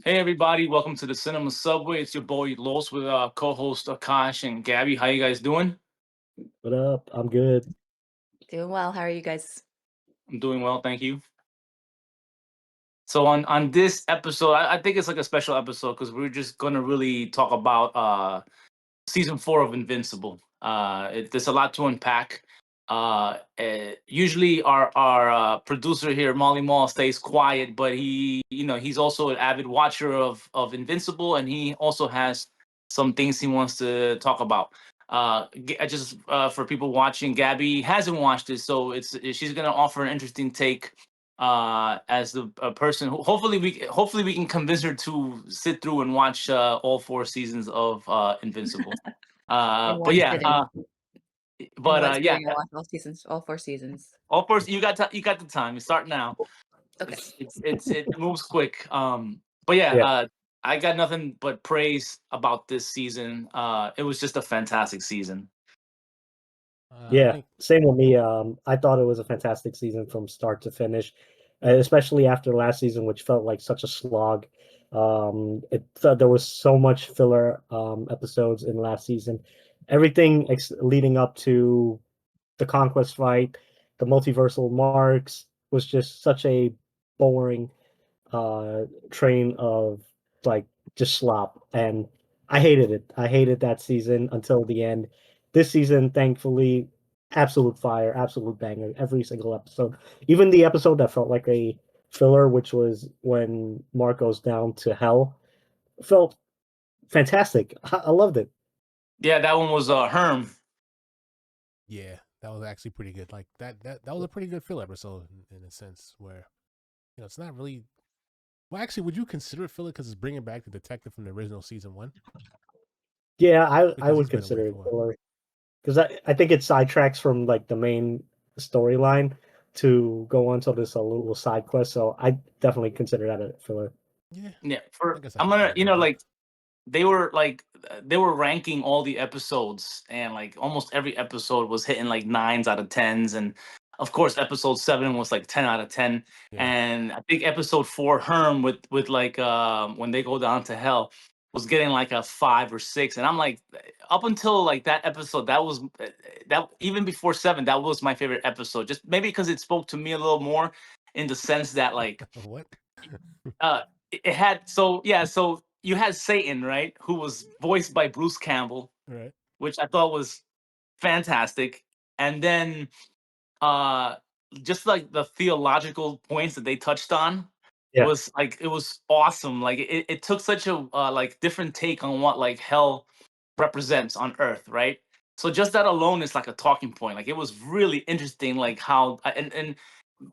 Hey everybody, welcome to the Cinema Subway. It's your boy Los with co-host Akash and Gabby. How you guys doing? What up? I'm good. Doing well. How are you guys? I'm doing well, thank you. So on this episode, I think it's like a special episode because we're just gonna really talk about season 4 of Invincible. There's a lot to unpack. Usually our producer here, Molly Mall, stays quiet, but he's also an avid watcher of Invincible, and he also has some things he wants to talk about. I just For people watching, Gabby hasn't watched it, so she's gonna offer an interesting take as the person who hopefully we can convince her to sit through and watch all 4 seasons of Invincible. In But one yeah, sitting. In one yeah, sitting, I watched all seasons, all 4 seasons. all first you got the time. You start now. Okay. It moves quick. But yeah, Yeah, I got nothing but praise about this season. It was just a fantastic season. I yeah. think Same with me. I thought it was a fantastic season from start to finish, especially after last season, which felt like such a slog. There was so much filler episodes in last season. Everything leading up to the conquest fight, the multiversal marks was just such a boring train of like just slop, and I hated it. I hated that season until the end. This season, thankfully, absolute fire, absolute banger. Every single episode, even the episode that felt like a filler, which was when Mark goes down to hell, felt fantastic. I loved it. Yeah, that one was Herm. yeah, that was actually pretty good. Like that was a pretty good filler episode in a sense where it's not really. Well, actually, would you consider it filler because it's bringing back the detective from the original season 1 Yeah, I because would he's been away consider it for a while. filler because I think it sidetracks from like the main storyline to go on to this a little side quest. So I definitely consider that a filler. Yeah, Yeah, I for guess I I'm could gonna probably agree with that. like they were ranking all the episodes, and like almost every episode was hitting like nines out of tens, and of course episode 7 was like 10 out of 10. Yeah, And I think episode 4, Herm, with like when they go down to hell, was getting like a 5 or 6. And I'm like, up until like that episode, that even before 7, that was my favorite episode, just maybe because it spoke to me a little more, in the sense that like what? it had, so yeah, so you had Satan, right, who was voiced by Bruce Campbell, Right. which I thought was fantastic. And then uh just like the theological points that they touched on Yeah, was like, it was awesome. Like it took such a like different take on what like hell represents on earth, right? So just that alone is like a talking point. Like it was really interesting, like how and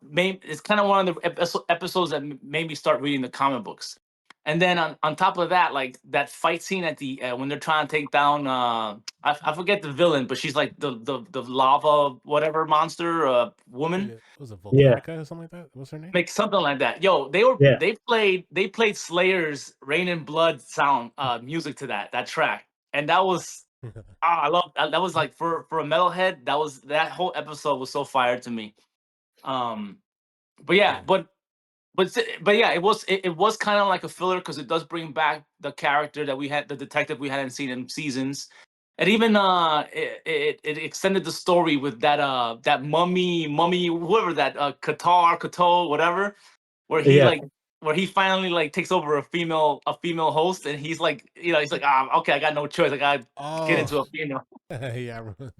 maybe it's kind of one of the episodes that made me start reading the comic books. And then on top of that, like that fight scene at the when they're trying to take down I forget the villain, but she's like the lava whatever monster woman, It was a yeah, Volcanica or something like that. What's her name? make something like that. Yo, yeah, they played Slayer's Rain and Blood sound music to that track. And that was, I love that. That was like, for a metalhead, that whole episode was so fire to me. um but yeah, yeah. but yeah, it was kind of like a filler because it does bring back the character that we had, the detective we hadn't seen in seasons. And even it extended the story with that mummy whoever that Qatar whatever, where he yeah, like where he finally like takes over a female host, and he's like, he's like, okay, I got no choice, I gotta get Oh, into a female. yeah. I remember.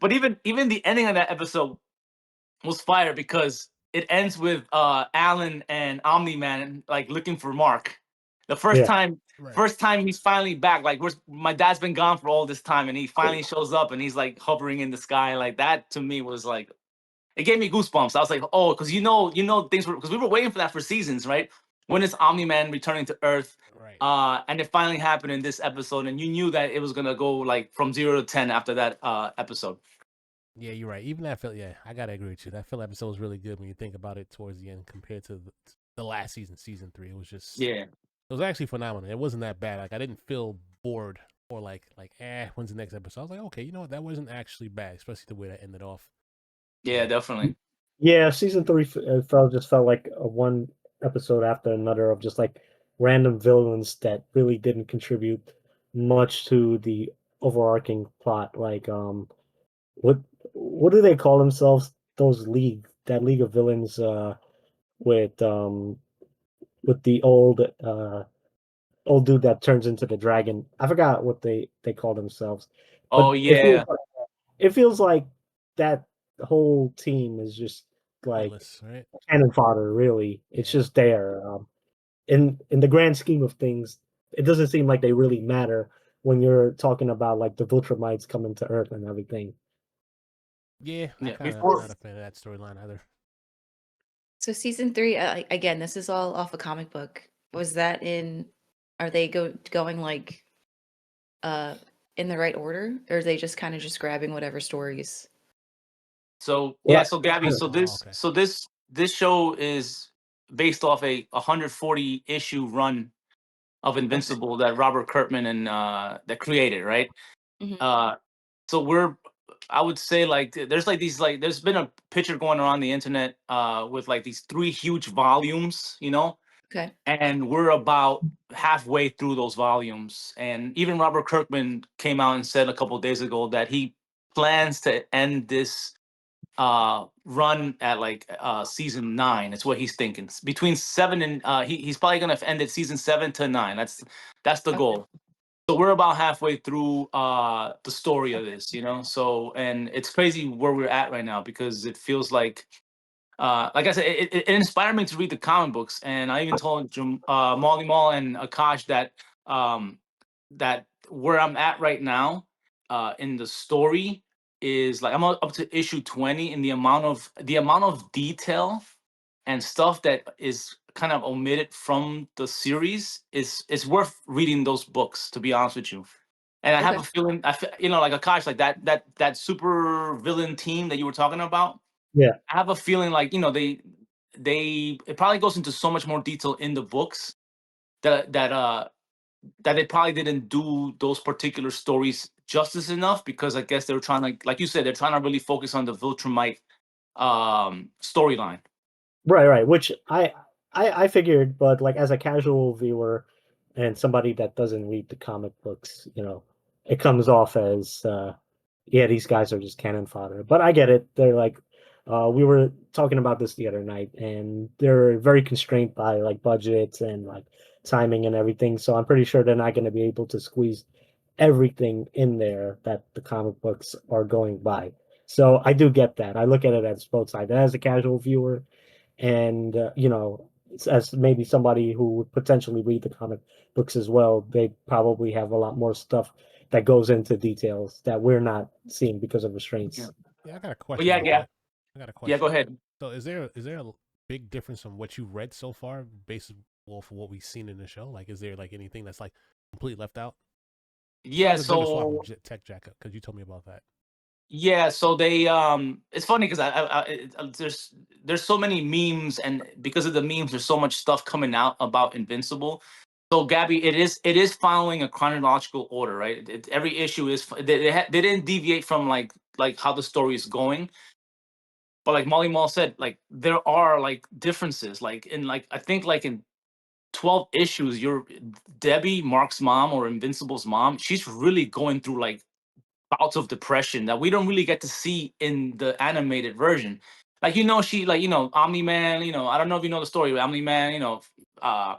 But even the ending of that episode was fire because it ends with Alan and Omni Man like looking for Mark. The first yeah, time Right. first time he's finally back. Like, my dad's been gone for all this time, and he finally shows up, and he's like hovering in the sky. Like, that to me was like, it gave me goosebumps. I was like, oh, because things were, because we were waiting for that for seasons, right? When is Omni Man returning to Earth? Right. And it finally happened in this episode, and you knew that it was gonna go like from 0 to 10 after that episode. Yeah, you're right. Even that feel, yeah, I gotta agree with you. That feel episode was really good when you think about it towards the end compared to the last season, season 3. It was just, Yeah, it was actually phenomenal. It wasn't that bad. Like I didn't feel bored or like when's the next episode? I was like, okay, you know what, that wasn't actually bad, especially the way that ended off. yeah, Yeah, definitely. yeah. Season 3 just felt like a one. episode after another of just like random villains that really didn't contribute much to the overarching plot. Like what what do they call themselves? Those that league of villains with um with the old dude that turns into the dragon. I forgot what they call themselves, but Oh yeah, it feels like that whole team is just like Pointless, right? cannon fodder. Really, it's Yeah. just there. In the grand scheme of things, it doesn't seem like they really matter when you're talking about like the Viltrumites coming to Earth and everything. Yeah, I yeah. kind of Before not a fan of that storyline either. So season 3, again, this is all off a comic book. Was that in? Are they going like in the right order, or are they just kind of just grabbing whatever stories? So yeah, Well, so Gabby, so Oh, this okay. so this this show is based off a 140 issue run of Invincible that Robert Kirkman and that created, right? Hmm. Uh so I would say like there's like these like there's been a picture going around the internet with like these 3 huge volumes, Okay. and we're about halfway through those volumes. And even Robert Kirkman came out and said a couple of days ago that he plans to end this run at like season 9. It's what he's thinking. Between 7 and he's probably gonna end it season 7 to 9. That's the Okay. goal. So we're about halfway through the story of this, so, and it's crazy where we're at right now because it feels like I said, it inspired me to read the comic books, and I even told Molly Mall and Akash um, that where I'm at right now in the story is like I'm up to issue 20, and the amount of detail and stuff that is kind of omitted from the series is worth reading those books, to be honest with you. And I have Okay. a feeling, like Akash, like that super villain team that you were talking about. yeah, I have a feeling like they it probably goes into so much more detail in the books that they probably didn't do those particular stories justice enough because I guess they were trying to, like you said, they're trying to really focus on the Viltrumite storyline. right. Which I figured, but like as a casual viewer and somebody that doesn't read the comic books, it comes off as yeah, these guys are just cannon fodder. But I get it. They're like we were talking about this the other night, and they're very constrained by like budgets and like timing and everything. So I'm pretty sure they're not going to be able to squeeze everything in there that the comic books are going by. So I do get that. I look at it as both sides. As a casual viewer, and as maybe somebody who would potentially read the comic books as well, they probably have a lot more stuff that goes into details that we're not seeing because of Yeah. restraints. Yeah, I got a But question yeah, about yeah, that. I got a yeah. Go question. ahead. So, is there a big difference from what you read so far, based off of what we've seen in the show? Like, is there like anything that's like completely left out? Yeah. Besides the gender swap from So Tech Jacket, because you told me about that. yeah. So they it's funny because there's so many memes, and because of the memes, there's so much stuff coming out about Invincible. So Gabby, it is following a chronological order, right? Every issue is they didn't deviate from like how the story is going. But like Molly Mall said, like there are like differences. Like in like I think like in 12 issues, you're Debbie, Mark's mom or Invincible's mom, she's really going through like bouts of depression that we don't really get to see in the animated version. Like she like Omni Man. I don't know if you know the story. But Omni Man, uh,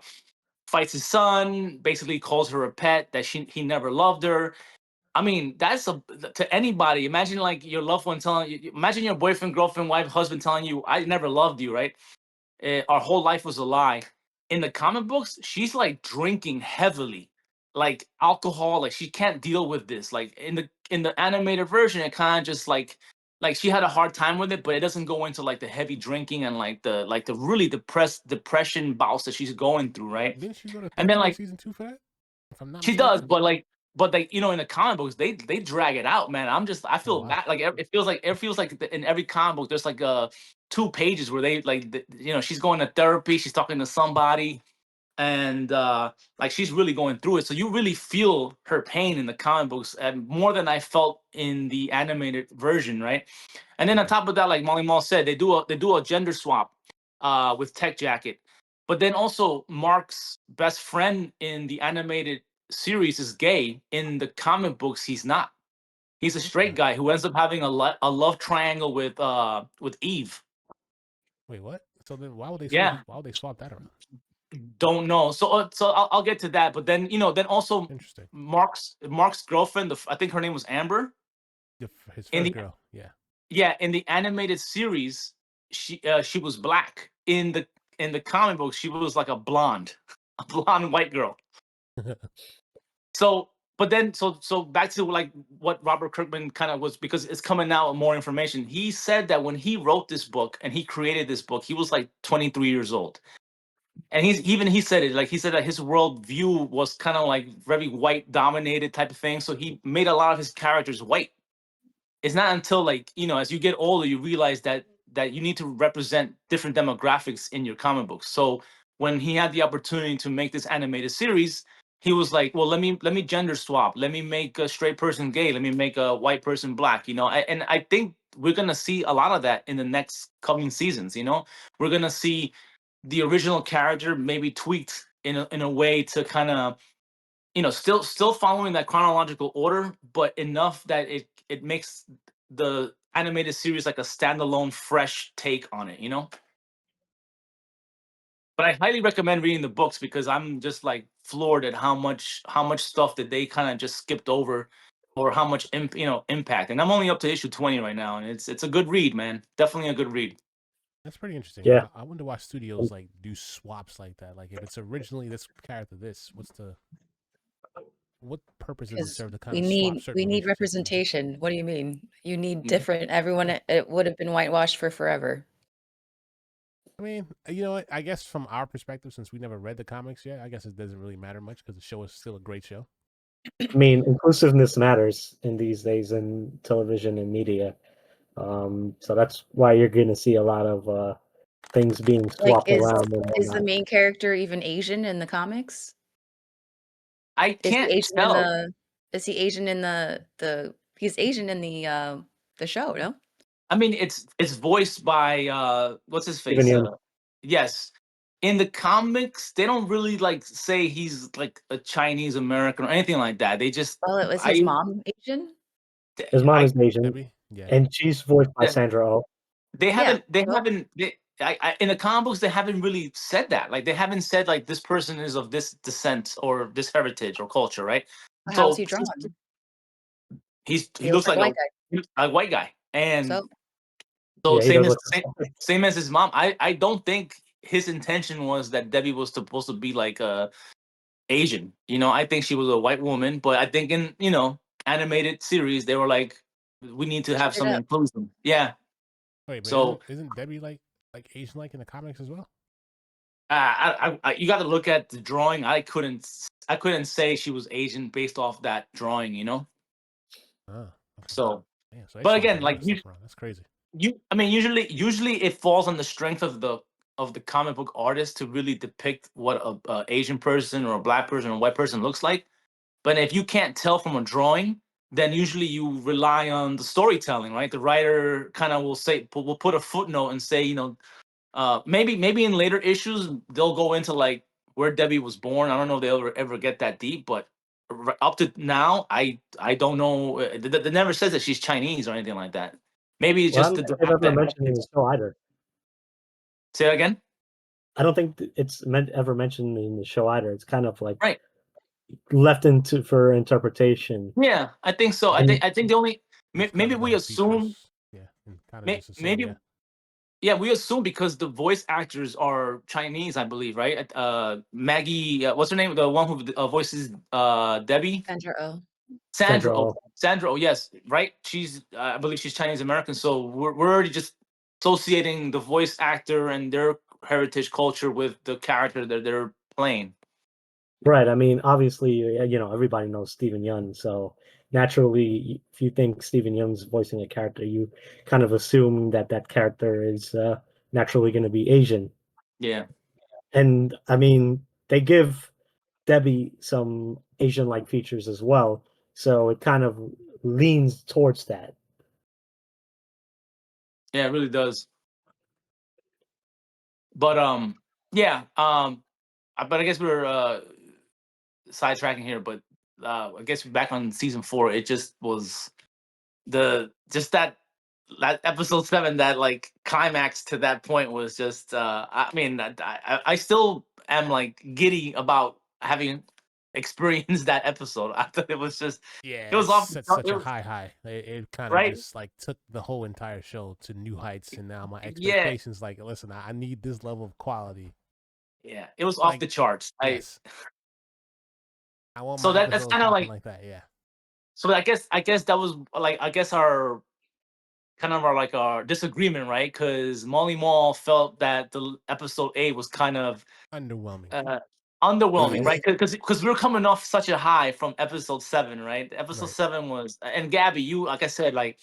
fights his son, basically calls her a pet, that he never loved her. I mean, that's to anybody. Imagine like your loved one telling you. Imagine your boyfriend, girlfriend, wife, husband telling you, "I never loved you." Right? Our whole life was a lie. In the comic books, she's like drinking heavily, like alcohol. Like she can't deal with this. Like in the animated version, it kind of just like she had a hard time with it, but it doesn't go into like the heavy drinking and like the really depression bouts that she's going through, right? Didn't she go to And then therapy in like season 2 for that? If I'm not she does, mistaken. but in the comic books, they drag it out, man. I Oh feel wow. bad. Like it feels like in every comic book, there's like 2 pages where they like she's going to therapy, she's talking to somebody, and like she's really going through it. So you really feel her pain in the comic books, and more than I felt in the animated version, right? And then on Okay. top of that, like Molly Mall said, they do a gender swap with Tech Jacket. But then also Mark's best friend in the animated series is gay. In the comic books, he's not. He's a straight guy who ends up having a love triangle with Eve. Wait, what? So then why would they Yeah, swap that around? don't know. So I'll get to that. But then then also Interesting. Mark's girlfriend, I think her name was Amber. His In first the girl, yeah. Yeah, in the animated series, she was black. In the comic book, she was like a blonde, a blonde white girl. So, but then so back to like what Robert Kirkman kind of was, because it's coming out with more information. He said that when he wrote this book and he created this book, he was like 23 years old. And he said it, like he said that his world view was kind of like very white dominated type of thing. So he made a lot of his characters white. It's not until like, as you get older, you realize that you need to represent different demographics in your comic books. So when he had the opportunity to make this animated series, he was like, well, let me gender swap. Let me make a straight person gay. Let me make a white person black. And I think we're gonna see a lot of that in the next coming seasons. We're gonna see the original character maybe tweaked in a way to kind of, still following that chronological order, but enough that it makes the animated series like a standalone, fresh take on it. But I highly recommend reading the books because I'm just like floored at how much stuff that they kind of just skipped over, or how much impact. And I'm only up to issue 20 right now, and it's a good read, man. Definitely a good read. That's pretty interesting. Yeah. I wonder why studios like do swaps like that. Like if it's originally this character, what purpose does it Because serve to kind we of swap need certain we need relationships? representation. What do you mean? You need Mhm. different. Everyone, it would have been whitewashed for forever. I mean, you know what? I guess from our perspective, since we never read the comics yet, I guess it doesn't really matter much because the show is still a great show. I mean, inclusiveness matters in these days in television and media. So that's why you're going to see a lot of things being Like, swapped around and is the whatnot. main character even Asian in the comics? I Is he can't Asian in tell. the? Is he Asian in the? He's Asian in the show, no? I mean, it's voiced by what's his Even face? young, Yes. In the comics, they don't really like say he's like a Chinese American or anything like that. They just Well, it was his I mom Asian. his mom I is Asian, Debbie, yeah. and she's voiced by yeah, Sandra Oh. they Yeah. haven't they So haven't they, in the comic books they haven't really said that. Like they haven't said like this person is of this descent or this heritage or culture, right? how's So he drawn? he He looks looks like a like white guy. a white guy. And So so Yeah, he same does as look. same as his mom. I don't think his intention was that Debbie was supposed to be like Asian. I think she was a white woman, but I think in animated series they were like, we need to switched have it some up. inclusion. Yeah. Wait, but So isn't Debbie like Asian like in the comics as well? you got to look at the drawing. I couldn't say she was Asian based off that drawing. Oh, okay. So, Yeah, so they but swapped a again, lot like of stuff around. That's crazy. I mean, usually it falls on the strength of the comic book artist to really depict what a Asian person or a black person or a white person looks like. But if you can't tell from a drawing, then usually you rely on the storytelling, right? The writer kind of will put a footnote and say, maybe in later issues they'll go into like where Debbie was born. I don't know if they'll ever get that deep, but up to now, I don't know. They never says that she's Chinese or anything like that. Maybe it's Well, I just don't the think they've ever that. mentioned in the show either. Say that again. I don't think it's ever mentioned in the show either. It's kind of like Right. left into for interpretation. Yeah, I think so. I And think I think the only Just maybe jotted we down assume features. Yeah, and kind of just assume. maybe Yeah. yeah, we assume because the voice actors are Chinese, I believe, right? Maggie, what's her name? The one who voices Debbie. Sandra Oh. Sandra. Sandra Oh, Oh. Sandra. Oh, yes, right. I believe she's Chinese American. So we're already just associating the voice actor and their heritage culture with the character that they're playing. Right. I mean, obviously, everybody knows Stephen Yeun, so naturally, if you think Stephen Yeun's voicing a character, you kind of assume that that character is naturally going to be Asian. Yeah. And I mean, they give Debbie some Asian-like features as well, so it kind of leans towards that. Yeah, it really does. But Yeah. But I guess we're sidetracking here. But I guess back on season 4, it just was just that episode 7, that like climax to that point was just. I mean, I still am like giddy about having experienced that episode. I thought it was just. It Yeah, was it's off. such It a was high. It kind of right. just like took the whole entire show to new heights, and now my Yeah. expectations, like, listen, I need this level of quality. Yeah. It was off Like, the charts. yes, I want So my that's episodes kind of popping like. like that. Yeah, So I guess that was like I guess our kind of our disagreement, right? Because Molly Mall felt that the episode 8 was kind of underwhelming. uh, underwhelming, right? Because we were coming off such a high from episode 7, right? Episode Right, 7 was, and Gabby, you like I said, like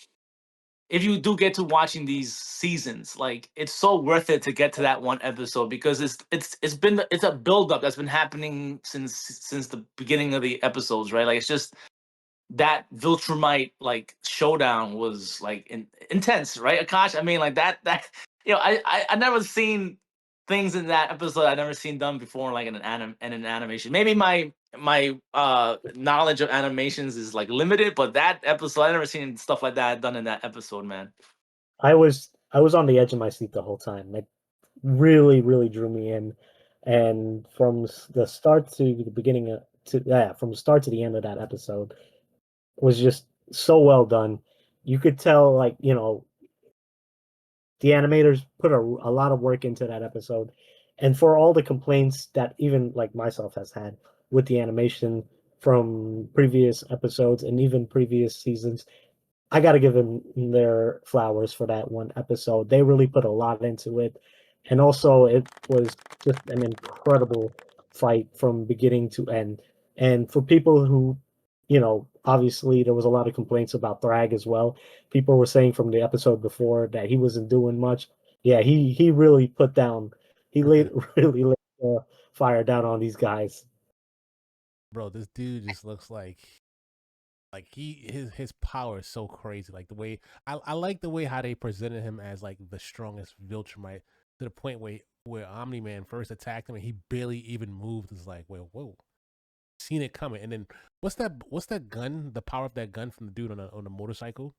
if you do get to watching these seasons, like it's so worth it to get to that one episode because it's a build up that's been happening since the beginning of the episodes, right? Like it's just that Viltrumite like showdown was like intense, right, Akash? I mean, like that I never seen things in that episode I never seen done before, like in an animation. Maybe my knowledge of animations is like limited, but that episode I never seen stuff like that done in that episode, man. I was on the edge of my seat the whole time. It really, really drew me in, and from the start to the beginning to yeah, from the start to the end of that episode was just so well done. You could tell, like, the animators put a lot of work into that episode, and for all the complaints that even like myself has had with the animation from previous episodes and even previous seasons, I got to give them their flowers for that one episode. They really put a lot into it. And also, it was just an incredible fight from beginning to end. And for people who, obviously there was a lot of complaints about Thrag as well. People were saying from the episode before that he wasn't doing much. Yeah, he really put down, he laid really laid the fire down on these guys. bro. This dude just looks like his power is so crazy. Like the way I like the way how they presented him as like the strongest Viltrumite to the point where Omni Man first attacked him and he barely even moved. It's like, well, whoa, seen it coming. And then what's that gun? The power of that gun from the dude on the motorcycle.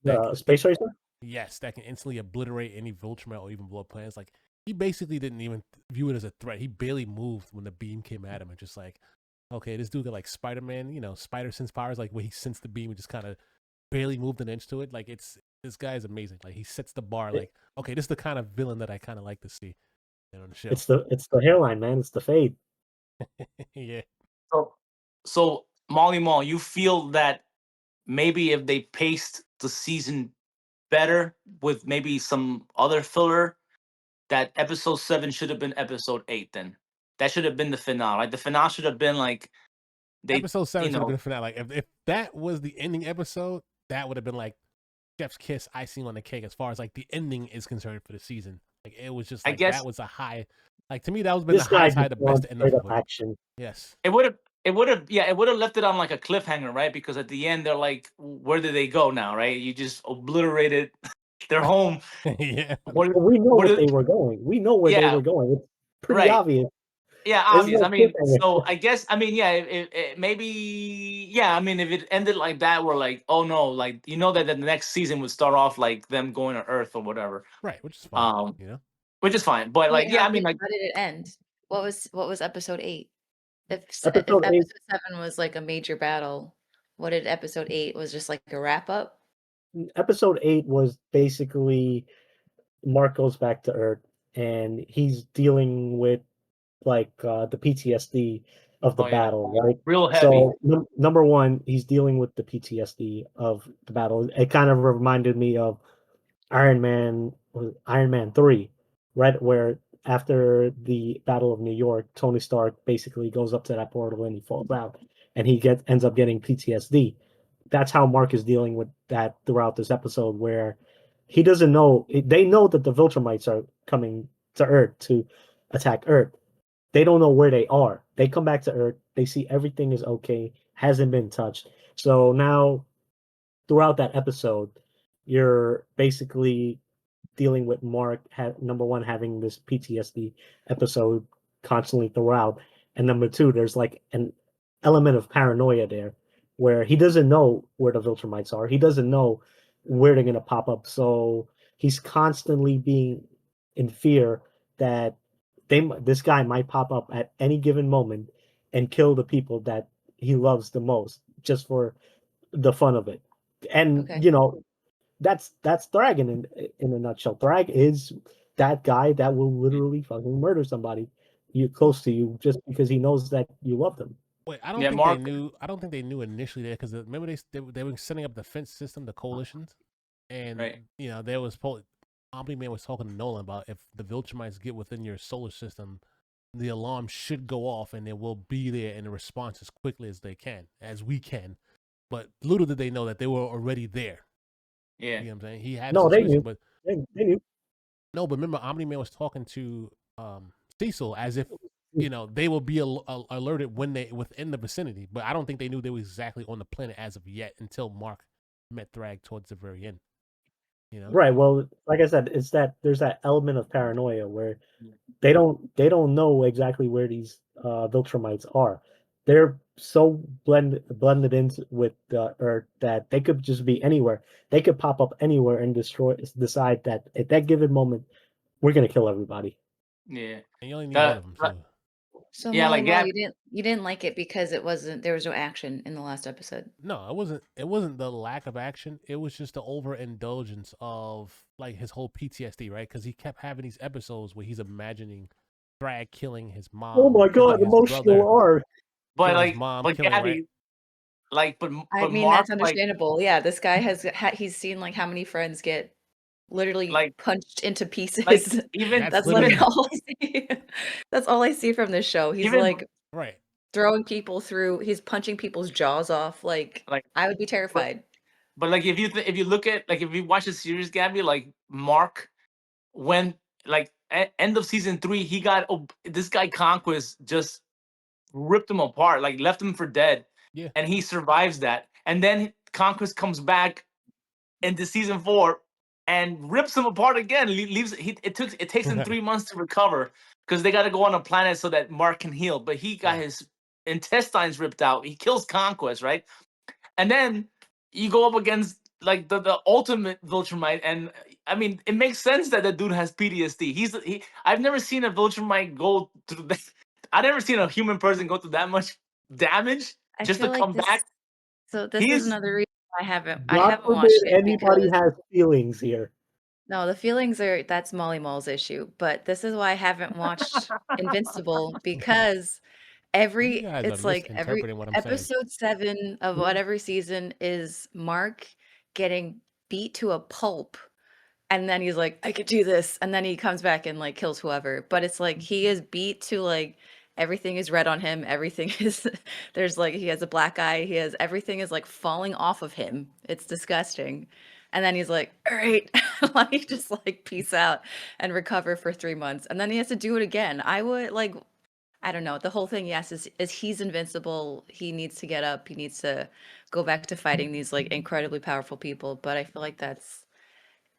That The Space Racer? yes, that can instantly obliterate any Viltrumite or even blow up plants. Like he basically didn't even view it as a threat. He barely moved when the beam came at him, and just like, okay, this dude got like Spider Man, Spider Sense powers, like where he sensed the beam and just kind of barely moved an inch to it. Like this guy is amazing. Like he sets the bar. It, Like, okay, this is the kind of villain that I kind of like to see on the show. it's the hairline, man. It's the fade. Yeah, So Molly Mall, you feel that maybe if they paced the season better with maybe some other filler, that episode 7 should have been episode 8 then. That should have been the finale. Like the finale should have been like they, episode you 7 should have been know, a finale. Like if that was the ending episode, that would have been like chef's kiss, icing on the cake as far as like the ending is concerned for the season. Like it was just I like that guess was a high. Like to me, that was been the This guy highest high, just the best wants to end straight off up of it. action. Yes. it would have left it on like a cliffhanger, right? Because at the end they're like, where did they go now, right? You just obliterated their home. Yeah. What But we know what what is they were going. We know where they yeah, were going. It's pretty right. obvious. Yeah, This is obvious. a I mean, cliffhanger. so I guess I mean, yeah, maybe yeah. I mean, if it ended like that, we're like, oh no, like that the next season would start off like them going to Earth or whatever, Right, which is fine. um, which is fine. But Wait, like, yeah, I mean, like, how did it end? What was episode 8? If Episode 8 episode 7 was like a major battle, what did episode 8 was just like a wrap up? episode 8 was basically Mark goes back to Earth and he's dealing with like the PTSD of the oh yeah, battle, right? real heavy. So number one, he's dealing with the PTSD of the battle. It kind of reminded me of Iron Man 3, right? Where after the Battle of New York, Tony Stark basically goes up to that portal and he falls out and he ends up getting PTSD. That's how Mark is dealing with that throughout this episode, where he doesn't know. They know that the Viltrumites are coming to Earth to attack Earth. They don't know where they are. They come back to Earth. They see everything is okay, hasn't been touched. So now, throughout that episode, you're basically dealing with Mark number one having this PTSD episode constantly throughout, and number two, there's like an element of paranoia there where he doesn't know where the Viltrumites are. He doesn't know where they're gonna pop up. So he's constantly being in fear that this guy might pop up at any given moment and kill the people that he loves the most just for the fun of it. And Okay. that's Thrag in a nutshell. Thrag is that guy that will literally fucking murder somebody you close to you just because he knows that you love them. Wait, I don't Yeah, think they Mark. knew. I don't think they knew initially that because remember they were setting up the fence system, the coalitions, and Right. there was Omni Man was talking to Nolan about if the Viltrumites get within your solar system, the alarm should go off and they will be there in a response as quickly as they can, as we can. But little did they know that they were already there. Yeah. You know what I'm saying? He had a No, they situation, knew. but They knew. no, but remember Omni Man was talking to Cecil as if they will be alerted when they within the vicinity, but I don't think they knew they were exactly on the planet as of yet until Mark met Thrag towards the very end. Right. Well, like I said, it's that there's that element of paranoia where they don't know exactly where these Viltrumites are. They're so blended into with the Earth that they could just be anywhere. They could pop up anywhere and decide that at that given moment we're gonna kill everybody. Yeah. And you only need one of them, That, so So yeah, Molly like Mall, Gab. you didn't like it because there was no action in the last episode. no, it wasn't the lack of action. It was just the overindulgence of like his whole PTSD, right? Because he kept having these episodes where he's imagining Thrag killing his Oh mom, my killing god, his brother, emotional arc. But killing his like, mom, but killing right. Gabby, like, I but mean, Mark, that's understandable. Yeah, this guy he's seen like how many friends get literally like, punched into like pieces. even That's That's literally literally all I see. That's all I see from this show. He's even like right. throwing people through, he's punching people's jaws off. Like like, I would be but terrified. like if you look at like if you watch the series, Gabby, like Mark when like end of season 3, he got this guy Conquest just ripped him apart, like left him for dead, Yeah. and he survives that, and then Conquest comes back into season 4 and rips him apart again. Leaves it takes him 3 months to recover because they got to go on a planet so that Mark can heal. But he got Yeah. his intestines ripped out. He kills Conquest, right? And then you go up against like the ultimate Viltrumite, and I mean, it makes sense that the dude has PTSD. I've never seen a Viltrumite go through that. I've never seen a human person go through that much damage I just to feel like come back. this is He's another reason I God haven't forbid watched it anybody because has feelings here. no, the feelings that's Molly Mall's issue. But this is why I haven't watched Invincible because You guys are it's like every misinterpreting what I'm saying. episode 7 of whatever season is Mark getting beat to a pulp, and then he's like, I could do this, and then he comes back and like kills whoever. But it's like he is beat to like everything is red on him, everything is there's like he has a black eye, he has everything is like falling off of him. It's disgusting. And then he's like, all right, let me just like peace out and recover for 3 months. And then he has to do it again. I would like I don't know. The whole thing, yes, is he's invincible. He needs to get up. He needs to go back to fighting these like incredibly powerful people. But I feel like that's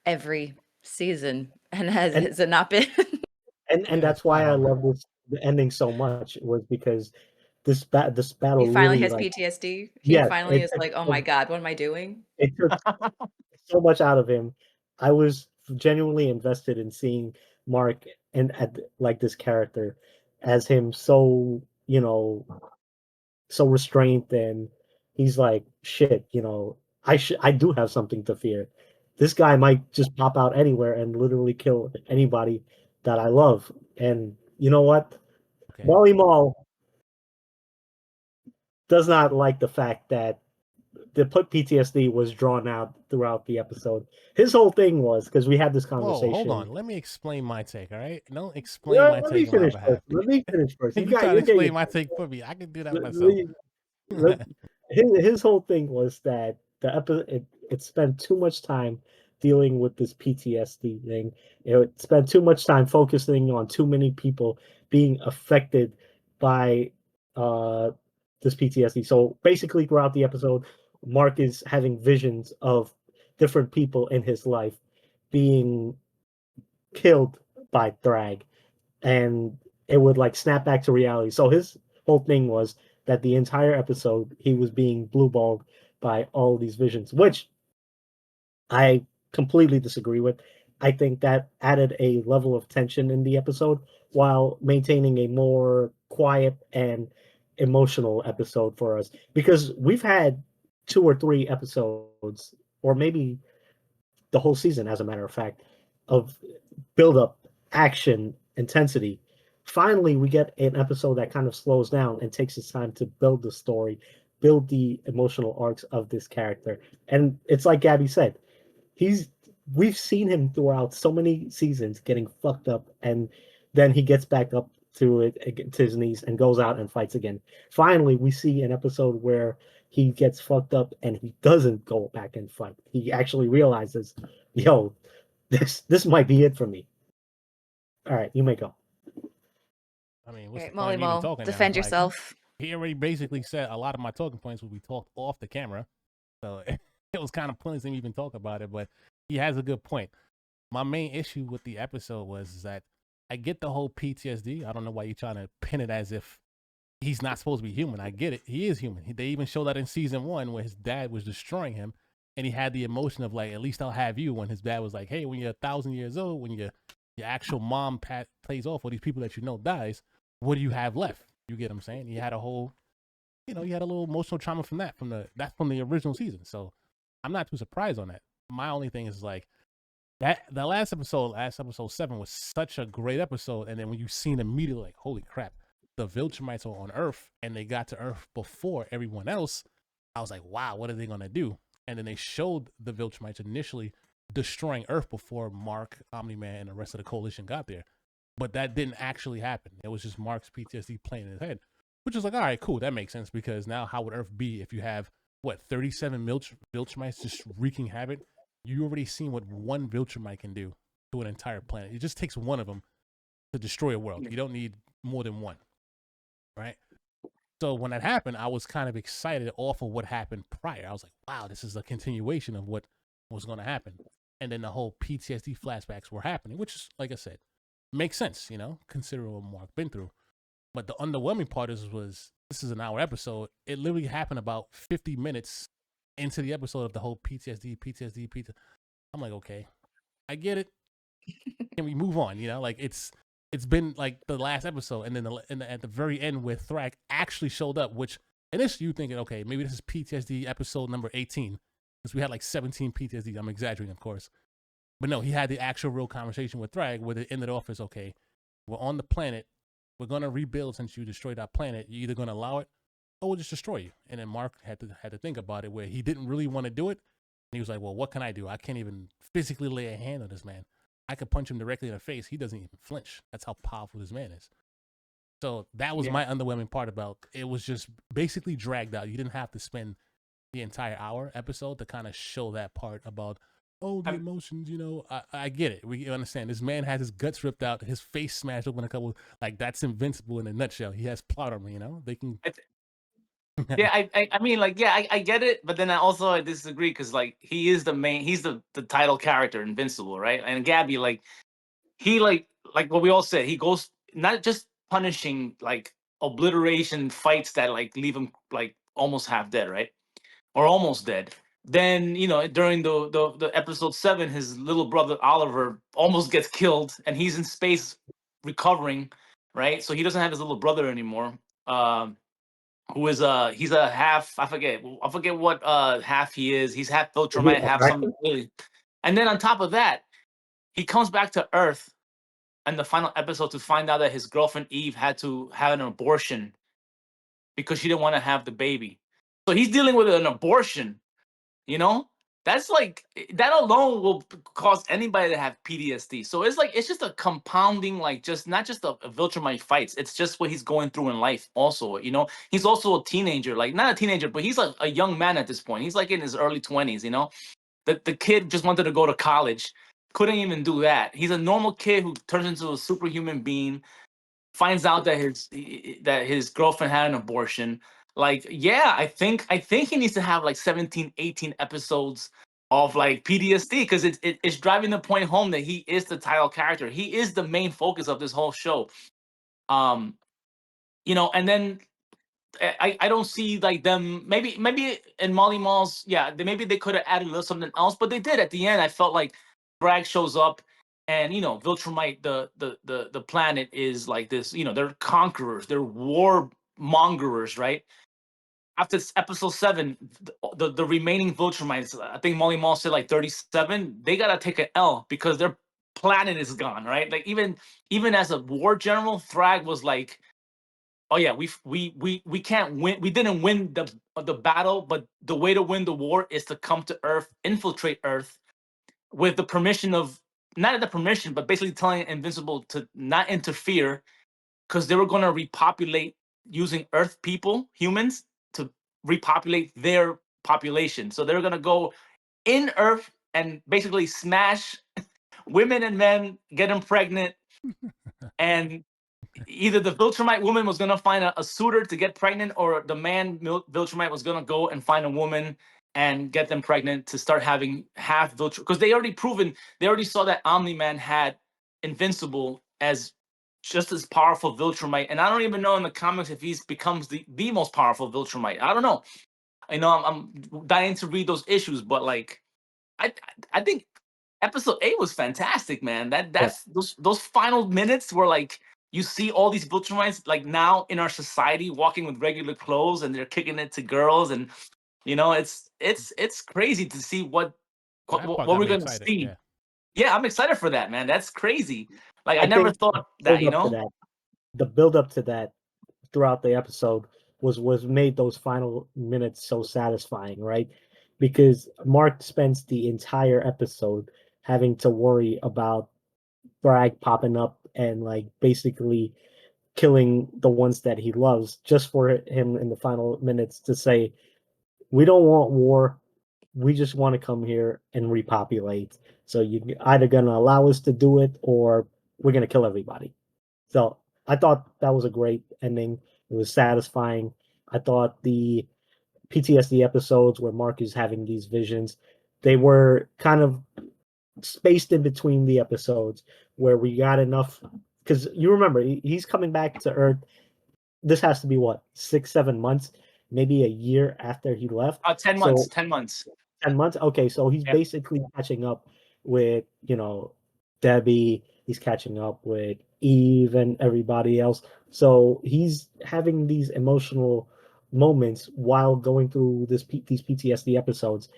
every season, and And has it not been? and Yeah, it's that's why I flat out. love the ending so much was because this He battle finally really has like PTSD. He yes, finally is like, oh my God, what am I doing? it took so much out of him. I was genuinely invested in seeing Mark and at like this character as him so, so restrained, and he's like, shit, I do have something to fear. This guy might just pop out anywhere and literally kill anybody that I love. And you know what? Okay. Molly Mall does not like the fact that the PTSD was drawn out throughout the episode. His whole thing was because we had this Whoa, hold conversation. on. Let me explain my take, all right? Don't explain Yeah, my let me take on my finish behalf. first. Let me finish first. You try to You're getting explain it. my take for me. I can do that myself. The- the- his whole thing was that the episode it spent too much time dealing with this PTSD thing. It spent too much time focusing on too many people being affected by uh this PTSD. So basically throughout the episode, Mark is having visions of different people in his life being killed by Thrag, and it would like snap back to reality. So his whole thing was that the entire episode he was being blueballed by all these visions, which I completely disagree with. I think that added a level of tension in the episode while maintaining a more quiet and emotional episode for us, because we've had 2 or 3 episodes, or maybe the whole season, as a matter of fact, of build up, action, intensity. Finally, we get an episode that kind of slows down and takes its time to build the story, build the emotional arcs of this character. And it's like Gabby said, he's we've seen him throughout so many seasons getting fucked up, and then he gets back up to his knees and goes out and fights again. Finally, we see an episode where he gets fucked up and he doesn't go back and fight. He actually realizes, yo, this might be it for me. All right, you may go. I mean, All what's the right, point Molly of even Mo, talking now? defend Like, yourself. he already basically said a lot of my talking points will be talked off the camera. So it was kind of pointless to even talk about it, but he has a good point. My main issue with the episode was that I get the whole PTSD. I don't know why you're trying to pin it as if he's not supposed to be human. I get it. He is human. They even showed that in season 1 where his dad was destroying him, and he had the emotion of like, at least I'll have you. When his dad was like, hey, when you're 1,000 years old, when your actual mom plays off, or these people that you know dies, what do you have left? You get what I'm saying? He had a whole, he had a little emotional trauma from that, that's from the original season. So I'm not too surprised on that. My only thing is like that the last episode 7 was such a great episode, and then when you seen immediately like, holy crap, the Viltrumites are on Earth and they got to Earth before everyone else. I was like, wow, what are they gonna do? And then they showed the Viltrumites initially destroying Earth before Mark, Omni-Man, and the rest of the coalition got there. But that didn't actually happen. It was just Mark's PTSD playing in his head, which is like, all right, cool, that makes sense, because now how would Earth be if you have 37 Viltrumites just wreaking havoc? You already seen what one Viltrumite can do to an entire planet. It just takes one of them to destroy a world. You don't need more than one, right? So when that happened, I was kind of excited off of what happened prior. I was like, wow, this is a continuation of what was going to happen. And then the whole PTSD flashbacks were happening, which is, like I said, makes sense, considering what Mark been through. But the underwhelming part was this is an hour episode. It literally happened about 50 minutes into the episode of the whole PTSD. I'm like, okay, I get it. Can we move on? Like it's been like the last episode, and then at the very end where Thrak actually showed up, which initially you thinking, okay, maybe this is PTSD episode number 18, because we had like 17 PTSD. I'm exaggerating, of course, but no, he had the actual real conversation with Thrak where they ended off as, okay, we're on the planet, we're gonna rebuild since you destroyed our planet. You're either gonna allow it, or we'll just destroy you. And then Mark had to think about it, where he didn't really want to do it. And he was like, well, what can I do? I can't even physically lay a hand on this man. I could punch him directly in the face. He doesn't even flinch. That's how powerful this man is. So that was my underwhelming part about it. Was just basically dragged out. You didn't have to spend the entire hour episode to kind of show that part about, oh, the emotions, I get it. We understand. This man has his guts ripped out, his face smashed open a couple, like that's Invincible in a nutshell. He has plot armor, they can. Yeah, I mean, like, yeah, I get it, but then I disagree, because like he's the title character, Invincible, right? And Gabby, like, he like what we all said, he goes not just punishing, like, obliteration fights that like leave him like almost half dead, right? Or almost dead. Then during the episode 7, his little brother Oliver almost gets killed, and he's in space recovering, right? So he doesn't have his little brother anymore. Who is he's a half, I forget what half he is. He's half Viltrumite, half Right? something really. And then on top of that, he comes back to Earth in the final episode to find out that his girlfriend Eve had to have an abortion because she didn't want to have the baby. So he's dealing with an abortion, you know? That's like, that alone will cause anybody to have PTSD. So it's just a compounding, like, just not just a Viltrumite fights. It's just what he's going through in life also, He's also a teenager, like not a teenager, but he's like a young man at this point. He's like in his early 20s, The kid just wanted to go to college, couldn't even do that. He's a normal kid who turns into a superhuman being, finds out that his girlfriend had an abortion. Like, yeah, I think he needs to have like 17, 18 episodes of like PTSD, because it's driving the point home that he is the title character. He is the main focus of this whole show. Um, and then I don't see like them maybe in Molly Malls, yeah, maybe they could have added a little something else, but they did at the end. I felt like Bragg shows up, and Viltrumite, the planet is like this, they're conquerors, they're war mongerers, right? After episode 7, the remaining Viltrumites, I think Molly Mall said like 37, they gotta take an L because their planet is gone, right? Like even as a war general, Thrag was like, oh yeah, we can't win. We didn't win the battle, but the way to win the war is to come to Earth, infiltrate Earth, with the permission of not the permission, but basically telling Invincible to not interfere, because they were going to repopulate using Earth people, humans, to repopulate their population. So they're going to go in Earth and basically smash women and men, get them pregnant, and either the Viltrumite woman was going to find a suitor to get pregnant, or the man Viltrumite was going to go and find a woman and get them pregnant to start having half Viltrumite. Because they already saw that Omni-Man had Invincible as just as powerful Viltrumite. And I don't even know in the comics if he's becomes the most powerful Viltrumite. I don't know. I'm dying to read those issues, but like, I I think episode 8 was fantastic, man. Yeah. That's those final minutes where like you see all these Viltrumites like now in our society walking with regular clothes, and they're kicking it to girls, and it's crazy to see what what, That what part what got we're me gonna excited. see. Yeah. Yeah, I'm excited for that, man. That's crazy. Like I I never think thought that, build up to that, the build up to that throughout the episode was made those final minutes so satisfying, right? Because Mark spends the entire episode having to worry about Bragg popping up and like basically killing the ones that he loves, just for him in the final minutes to say, "We don't want war. We just want to come here and repopulate. So you either gonna allow us to do it, or we're gonna kill everybody." So I thought that was a great ending. It was satisfying. I thought the PTSD episodes where Mark is having these visions, they were kind of spaced in between the episodes where we got enough, because you remember he's coming back to Earth. This has to be what, 6 7 months, maybe a year after he left. 10 months, So 10 months. 10 months. Okay, so he's Yeah. basically catching up with, Debbie. He's catching up with Eve and everybody else. So he's having these emotional moments while going through these PTSD episodes.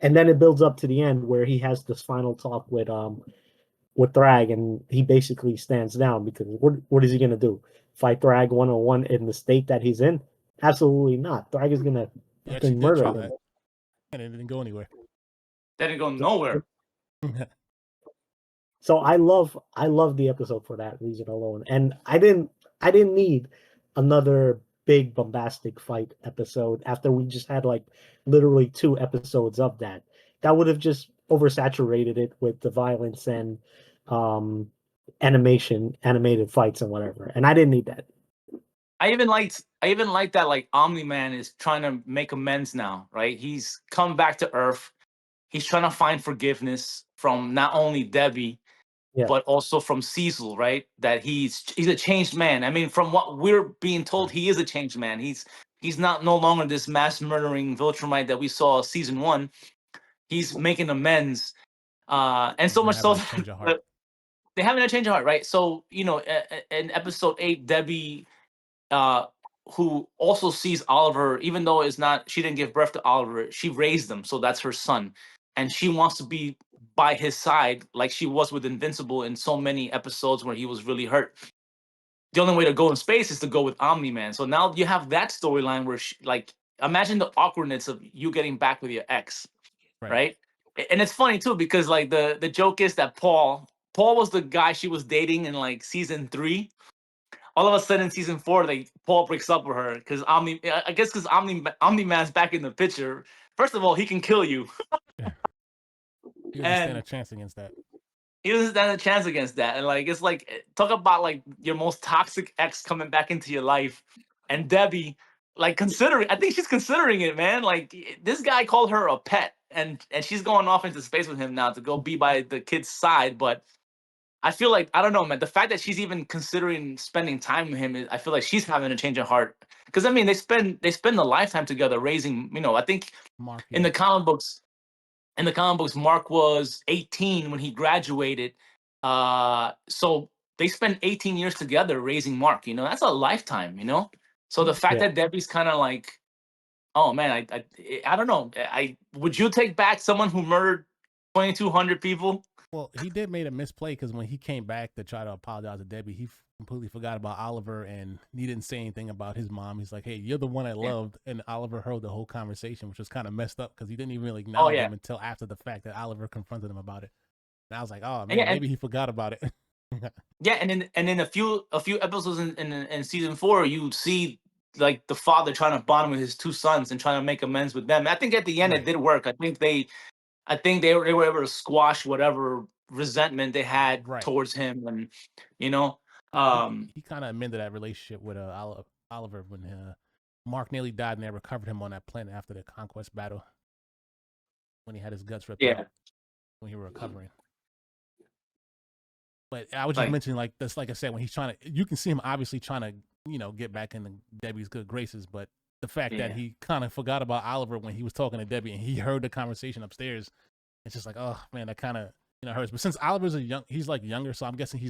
And then it builds up to the end where he has this final talk with Thrag, and he basically stands down because what is he gonna do? Fight Thrag 1-on-1 in the state that he's in? Absolutely not. Thrag is gonna He actually fucking did murder try him. that, and it didn't go anywhere. That didn't go nowhere. So I love the episode for that reason alone. And I didn't need another big bombastic fight episode after we just had like literally 2 episodes of that. That would have just oversaturated it with the violence and um animated fights and whatever. And I didn't need that. I even liked that like Omni-Man is trying to make amends now, right? He's come back to Earth. He's trying to find forgiveness from not only Debbie, Yeah. but also from Cecil, right? That he's a changed man. I mean, from what we're being told, Right. he is a changed man. He's not no longer this mass murdering Viltrumite that we saw season 1. He's making amends, and so He's much having so a change of heart. that they having a change of heart, right? So in episode 8, Debbie, uh, who also sees Oliver, even though it's not, she didn't give birth to Oliver, she raised him, so that's her son, and she wants to be by his side, like she was with Invincible in so many episodes where he was really hurt. The only way to go in space is to go with Omni Man. So now you have that storyline where, like, imagine the awkwardness of you getting back with your ex, Right. right? And it's funny too because like the joke is that Paul was the guy she was dating in like season 3. All of a sudden, season 4, like Paul breaks up with her because I guess because Omni Man's back in the picture. First of all, he can kill you, He doesn't stand a and chance against that. he doesn't stand a chance against that. And like it's like talk about like your most toxic ex coming back into your life, and Debbie like considering. I think she's considering it, man. Like this guy called her a pet. and she's going off into space with him now to go be by the kid's side. But I feel like I don't know, man. The fact that she's even considering spending time with him, I feel like she's having a change of heart. Because I mean, they spend a lifetime together raising. I think Mark, in yeah. the comic books, Mark was 18 when he graduated. So they spent 18 years together raising Mark. That's a lifetime. So the fact Yeah. that Debbie's kind of like, oh man, I don't know. I would you take back someone who murdered 2,200 people? Well, he did made a misplay because when he came back to try to apologize to Debbie, he completely forgot about Oliver and he didn't say anything about his mom. He's like, "Hey, you're the one I Yeah. loved," and Oliver heard the whole conversation, which was kind of messed up because he didn't even really Oh acknowledge yeah, him until after the fact that Oliver confronted him about it. And I was like, "Oh and, yeah, man, maybe he forgot about it." and then a few episodes in season 4, you see like the father trying to bond with his two sons and trying to make amends with them. I think at the end it Right. did work. I think they were able to squash whatever resentment they had Right. towards him, and you know, He um, he kind of amended that relationship with Oliver when Mark nearly died and they recovered him on that planet after the conquest battle when he had his guts ripped yeah, out when he was recovering. But I was just like mentioning, like this, like I said, when he's trying to, you can see him obviously trying to, get back into Debbie's good graces. But the fact that yeah, he kind of forgot about Oliver when he was talking to Debbie and he heard the conversation upstairs, it's just like, oh man, that kind of hurts. But since Oliver's he's like younger, so I'm guessing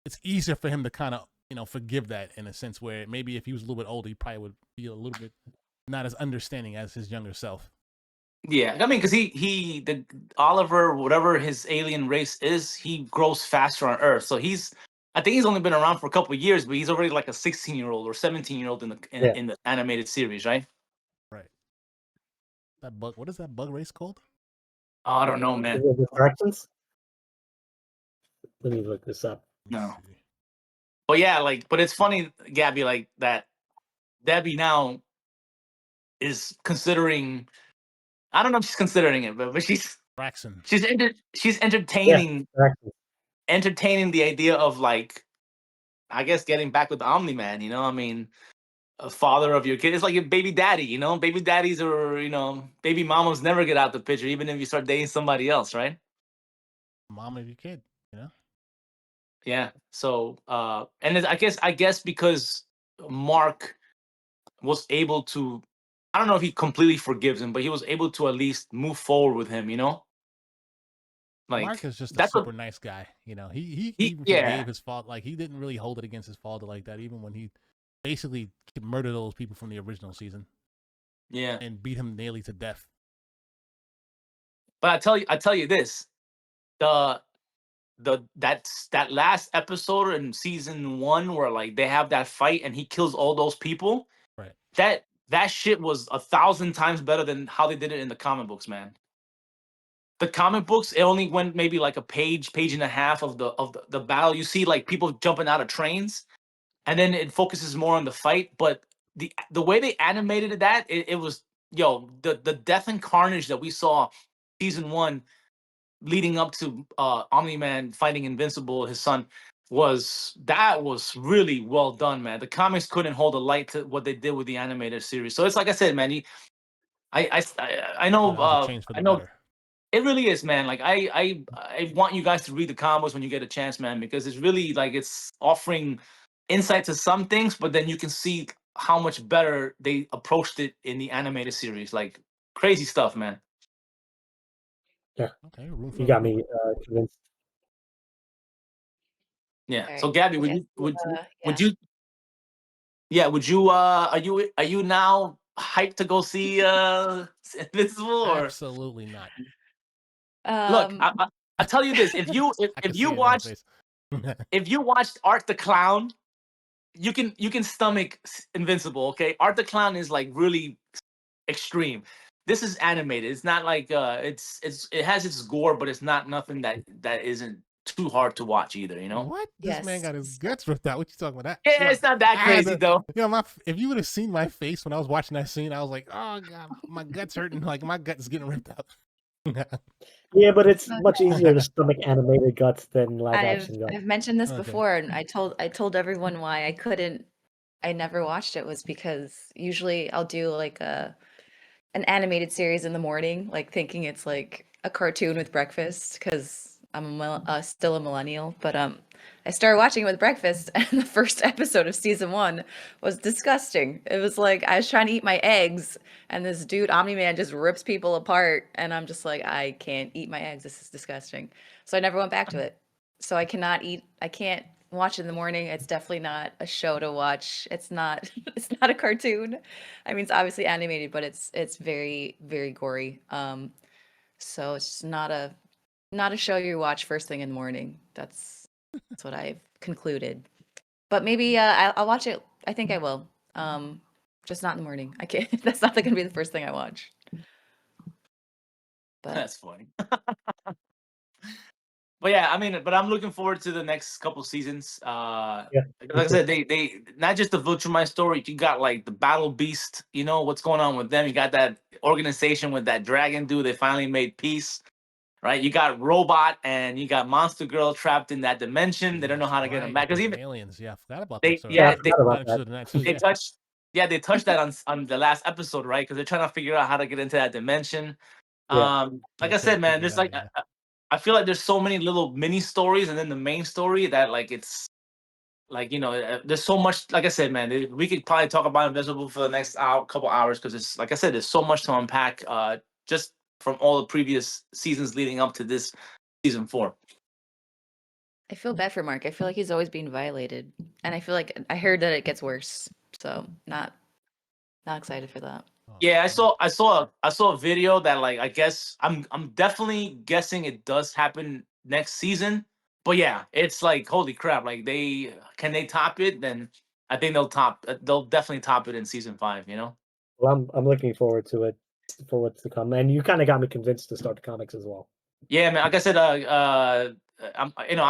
it's easier for him to kind of forgive that in a sense where maybe if he was a little bit older, he probably would be a little bit not as understanding as his younger self. yeah. I mean, because the Oliver, whatever his alien race is, he grows faster on Earth. So I think he's only been around for a couple of years, but he's already like a 16-year-old or 17-year-old in the in, Yeah. in the animated series, right? Right. That bug. What is that bug race called? Oh, I don't know, Is man. it Distractions? Let me look this up. Let me No, see. but yeah, but it's funny, Gabby, like that. Debbie now is considering. I don't know if she's considering it, but Braxton. she's Yeah, entertaining Distractions. the idea of like, I guess, getting back with the Omni Man. I mean, a father of your kid. It's like your baby daddy. Baby daddies or baby mamas never get out the picture, even if you start dating somebody else, right? Mom of your kid. Yeah. So, I guess because Mark was able to, I don't know if he completely forgives him, but he was able to at least move forward with him. Mark Like is just a that's what super nice guy. He he. even Yeah. forgave his fault. Like he didn't really hold it against his father like that, even when he basically murdered those people from the original season Yeah. and beat him nearly to death. But I tell you this, the that last episode in season 1 where like they have that fight and he kills all those people, Right. that shit was 1,000 times better than how they did it in the comic books, man. The comic books, it only went maybe like a page and a half of the battle. You see like people jumping out of trains, and then it focuses more on the fight. But the way they animated it was, the death and carnage that we saw season 1 leading up to Omni Man fighting Invincible, his son, was really well done, man. The comics couldn't hold a light to what they did with the animated series. So it's like I said, man. I Yeah, know that was a change for I the know better. it really is, man. Like I want you guys to read the comics when you get a chance, man, because it's really like it's offering insight to some things, but then you can see how much better they approached it in the animated series. Like crazy stuff, man. Yeah, Okay, room for you got me improvement. convinced. Yeah. All So right. Gabby, Yes. would Yeah. you yeah, would you are you now hyped to go see Invincible, or Absolutely not. look, Um. I tell you this, I can if see you it in her watched face. Art the Clown, you can stomach Invincible, okay? Art the Clown is like really extreme. This is animated. It's not like it has its gore, but it's not nothing that isn't too hard to watch either. What? This man Yes. got his guts ripped out. What you talking about? That? Yeah, it's not that I had crazy to. though. If you would have seen my face when I was watching that scene, I was like, oh god, my guts hurting. Like my guts getting ripped out. Yeah, but it's much Okay. easier to stomach animated guts than live I've action guts. I've mentioned this Okay. before, and I told everyone why I never watched it was because usually I'll do like a an animated series in the morning, like thinking it's like a cartoon with breakfast because still a millennial. But I started watching it with breakfast, and the first episode of season 1 was disgusting. It was like I was trying to eat my eggs, and this dude Omni-Man just rips people apart, and I'm just like, I can't eat my eggs. This is disgusting. So I never went back to it. So I can't watch it in the morning. It's definitely not a show to watch. It's not it's not a cartoon. I mean, it's obviously animated, but it's very, very gory. So it's just not a show you watch first thing in the morning. That's what I've concluded. But maybe I'll watch it. I think I will. Just not in the morning. I can't. That's not going to be the first thing I watch. But That's funny. But yeah, I mean, but I'm looking forward to the next couple seasons. Yeah, Like I said, they not just the Viltrumite story. You got like the Battle Beast. You know what's going on with them. You got that organization with that dragon dude. They finally made peace, right? You got Robot and you got Monster Girl trapped in that dimension. They don't know how to get them back because There's even aliens. Yeah, I forgot about that they, story. yeah, I yeah, forgot Got about that. interested in that too. they Yeah. touched, yeah, they touched that on the last episode, right? Because they're trying to figure out how to get into that dimension. Yeah. Like Yeah, I said, man, figure it there's out, like yeah. I feel like there's so many little mini stories, and then the main story that like it's like there's so much. Like I said, man, we could probably talk about Invisible for the next couple hours because it's like I said, there's so much to unpack. Just from all the previous seasons leading up to this season 4. I feel bad for Mark. I feel like he's always being violated, and I feel like I heard that it gets worse. So not excited for that. Oh, Yeah, man. I saw a video that like I guess I'm definitely guessing it does happen next season. But yeah, it's like holy crap! Like they top it? Then I think they'll definitely top it in season 5. You know? Well, I'm looking forward to it, for what's to come. And you kind of got me convinced to start the comics as well. Yeah, man. Like I said, I'm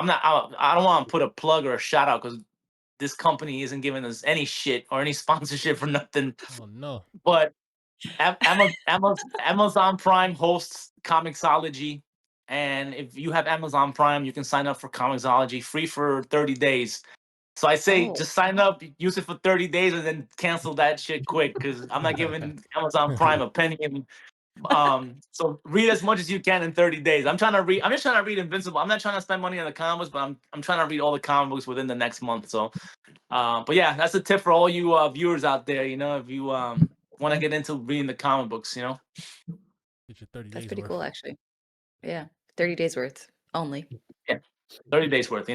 not. I don't want to put a plug or a shout out because this company isn't giving us any shit or any sponsorship for nothing. Oh no. But Amazon Prime hosts Comixology, and if you have Amazon Prime, you can sign up for Comixology free for 30 days. So I say Oh, just sign up, use it for 30 days, and then cancel that shit quick because I'm not giving Amazon Prime a penny. So read as much as you can in 30 days. I'm just trying to read Invincible. I'm not trying to spend money on the comics, but I'm trying to read all the comic books within the next month. So, but yeah, that's a tip for all you viewers out there. If you want to get into reading the comic books, Get your 30 that's days pretty worth. cool, actually. Yeah, 30 days worth only. yeah, 30 days worth.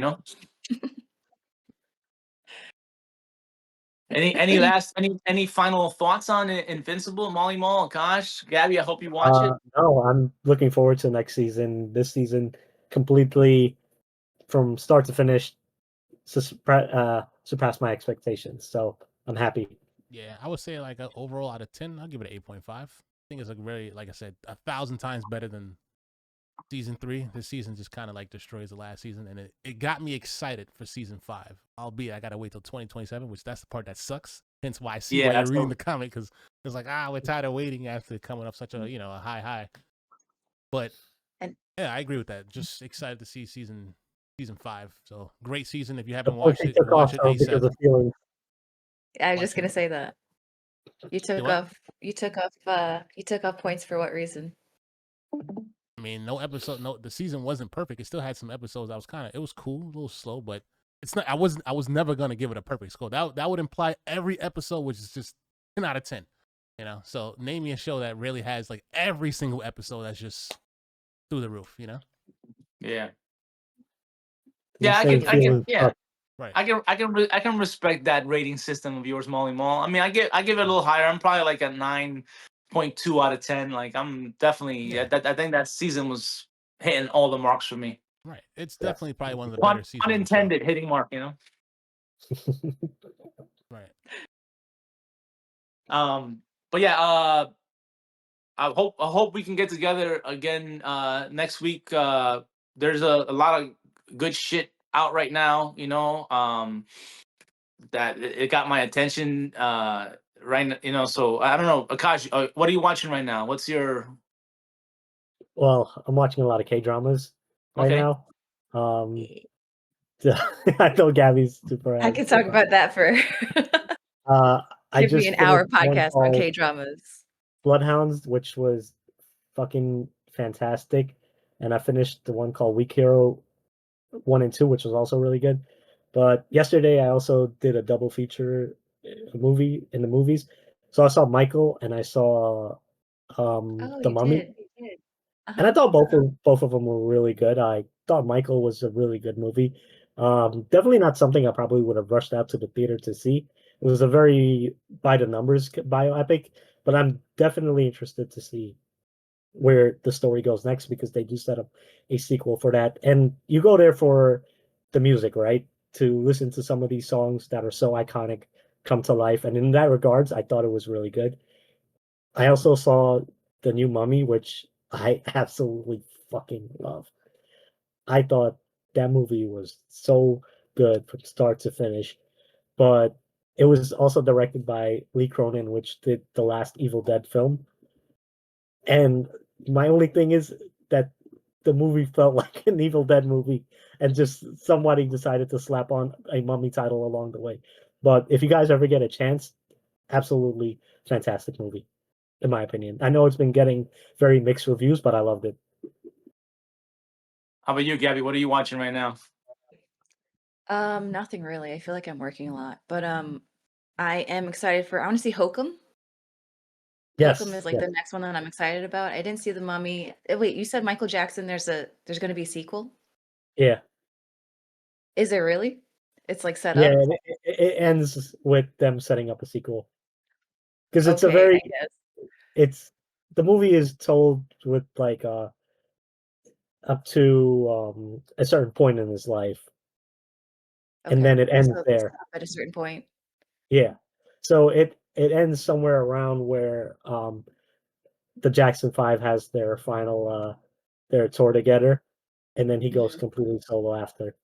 Any final thoughts on Invincible, Molly Mall, Gosh, Gabby? I hope you watch it. No, I'm looking forward to next season. This season completely, from start to finish, surpassed my expectations. So I'm happy. Yeah, I would say like overall out of 10, I'll give it an 8.5. I think it's like I said, 1,000 times better than season 3. This season just kind of like destroys the last season, and it got me excited for season 5. Albeit I gotta wait till 2027, which that's the part that sucks. Hence why I see Yeah, why you're that's reading the comic, because it's like we're tired of waiting after coming up such a a high. But And yeah, I agree with that. Just excited to see season 5. So great season. If you The haven't point watched they it, took watch off it though ASAP. because of feelings. I was Watch just gonna it. say that you Say took what? off you took off points for what reason? I mean, the season wasn't perfect. It still had some episodes. It was cool, a little slow, but it's not. I was never gonna give it a perfect score. That would imply every episode, which is just 10 out of 10. So name me a show that really has like every single episode that's just through the roof. Yeah. Yeah, I Insane can, Give it feelings. yeah, Right. I can respect that rating system of yours, Molly Mall. I mean, I give it a little higher. I'm probably like a 9.2 out of 10. Like, I'm definitely, Yeah. I think that season was hitting all the marks for me. Right. It's Yes. definitely probably one of the Pun better seasons of the show. unintended hitting mark, Right. But yeah, I hope we can get together again next week. There's a lot of good shit out right now, that it got my attention so I don't know, Akash, what are you watching right now? What's your Well, I'm watching a lot of K-dramas right okay? now. I know Gabby's super I ass. can talk about that for I give me just an hour finished one podcast on called K dramas. Bloodhounds, which was fucking fantastic, and I finished the one called Weak Hero 1 and 2, which was also really good. But yesterday I also did a double feature movie in the movies. So I saw Michael and I saw Oh, The you Mummy. did. And I Uh-huh. thought both of them were really good. I thought Michael was a really good movie. Definitely not something I probably would have rushed out to the theater to see. It was a very by the numbers bioepic, but I'm definitely interested to see where the story goes next because they do set up a sequel for that. And you go there for the music, right? To listen to some of these songs that are so iconic come to life. And in that regards, I thought it was really good. I also saw the new Mummy, which I absolutely fucking love. I thought that movie was so good from start to finish, but it was also directed by Lee Cronin, which did the last Evil Dead film. And my only thing is that the movie felt like an Evil Dead movie, and just somebody decided to slap on a Mummy title along the way. But if you guys ever get a chance, absolutely fantastic movie, in my opinion. I know it's been getting very mixed reviews, but I loved it. How about you, Gabby? What are you watching right now? Nothing really. I feel like I'm working a lot, but I am excited for. I want to see Hokum. Hokum Yes, is like yes, the next one that I'm excited about. I didn't see The Mummy. Wait, you said Michael Jackson. There's going to be a sequel. yeah, Is there really? It's like set yeah. up. It ends with them setting up a sequel because it's a Okay, I very guess. it's the movie is told with like up to a certain point in his life, and then Okay, it ends so they there. stop at a certain point. Yeah. So it ends somewhere around where the Jackson 5 has their final their tour together, and then he goes Mhm. completely solo after.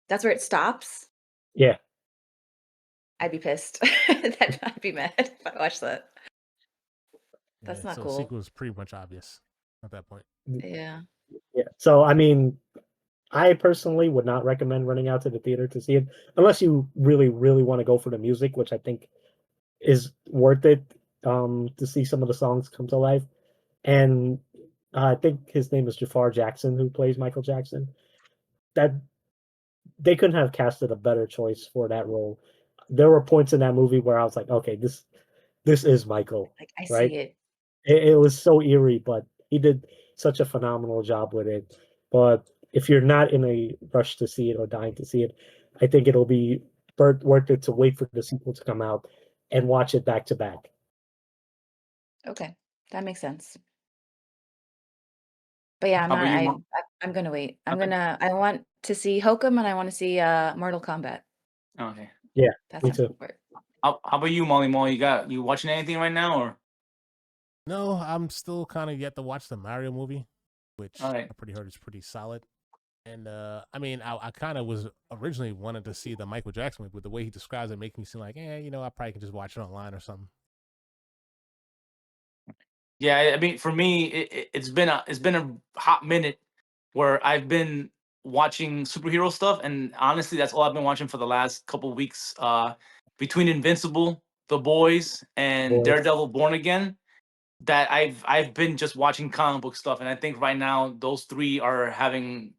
That's where it stops. Yeah. I'd be pissed. I'd be mad if I watched that. That's Yeah, not so cool. sequel is pretty much obvious at that point. Yeah. Yeah. So I mean, I personally would not recommend running out to the theater to see it unless you really, really want to go for the music, which I think is worth it to see some of the songs come to life. And I think his name is Jafar Jackson, who plays Michael Jackson. That they couldn't have casted a better choice for that role. There were points in that movie where I was like, okay, this is Michael, Like I right? see it. It was so eerie, but he did such a phenomenal job with it. But if you're not in a rush to see it or dying to see it, I think it'll be worth it to wait for the sequel to come out and watch it back to back. Okay, that makes sense. But yeah, I'm How about not. you, Mom? I'm gonna wait. Okay. I want to see Hokum and I want to see Mortal Kombat. Okay. Yeah, That's me too. important. How about you, Molly Mall? You watching anything right now, or No, I'm still kind of yet to watch the Mario movie, all which right? I pretty heard is pretty solid. And I mean, I kind of was originally wanted to see the Michael Jackson movie, but the way he describes it, making me seem like, I probably can just watch it online or something. Yeah, I mean, for me, it's been a hot minute where I've been watching superhero stuff, and honestly, that's all I've been watching for the last couple weeks. Between Invincible, The Boys, and Boys. Daredevil: Born Again, that I've been just watching comic book stuff, and I think right now those three are having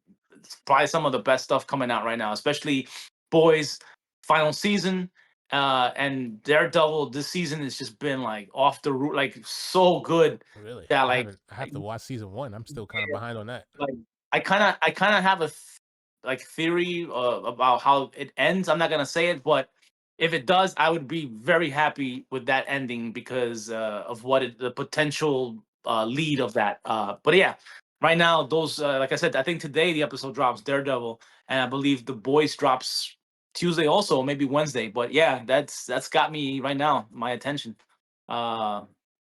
probably some of the best stuff coming out right now, especially Boys final season. And Daredevil this season has just been like off the root, like so good Really, that I have to watch season one. I'm still kind of yeah, behind on that. like I kind of have a like theory about how it ends. I'm not gonna say it, but if it does, I would be very happy with that ending because of the potential lead of that. But yeah, right now those like I said, I think today the episode drops Daredevil, and I believe the Boys drops Tuesday also, maybe Wednesday. But yeah, that's got me right now, my attention. Uh,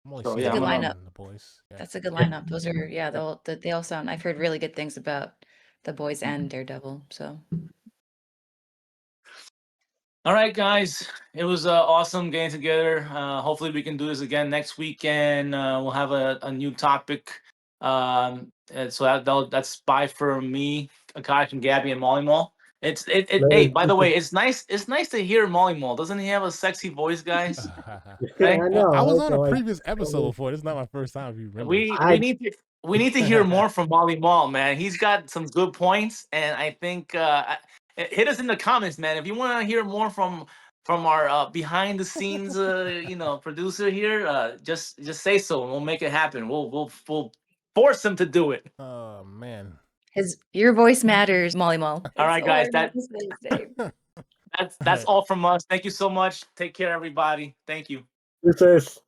I'm only so It's a yeah, season good I'm one gonna. lineup. on the boys. Yeah, That's a good Yeah. lineup. Those are yeah. They all sound. I've heard really good things about the boys and Daredevil. So All right, guys. It was awesome getting together. Hopefully, we can do this again next week, and we'll have a new topic. And so that's bye for me, Akash, and Gabby, and Molly Mall. Hey, by the way, it's nice to hear Molly Mall. Doesn't he have a sexy voice, guys? Right? I know. I was right? on So, a like, previous episode before. This is not my first time. If you remember. We need to hear more from Molly Mall, man. He's got some good points, and I think hit us in the comments, man. If you want to hear more from our behind the scenes, producer here, just say so, and we'll make it happen. We'll force him to do it. Oh man. Your voice matters, Molly Mall. All right, guys. That's That's all from us. Thank you so much. Take care, everybody. Thank you. this is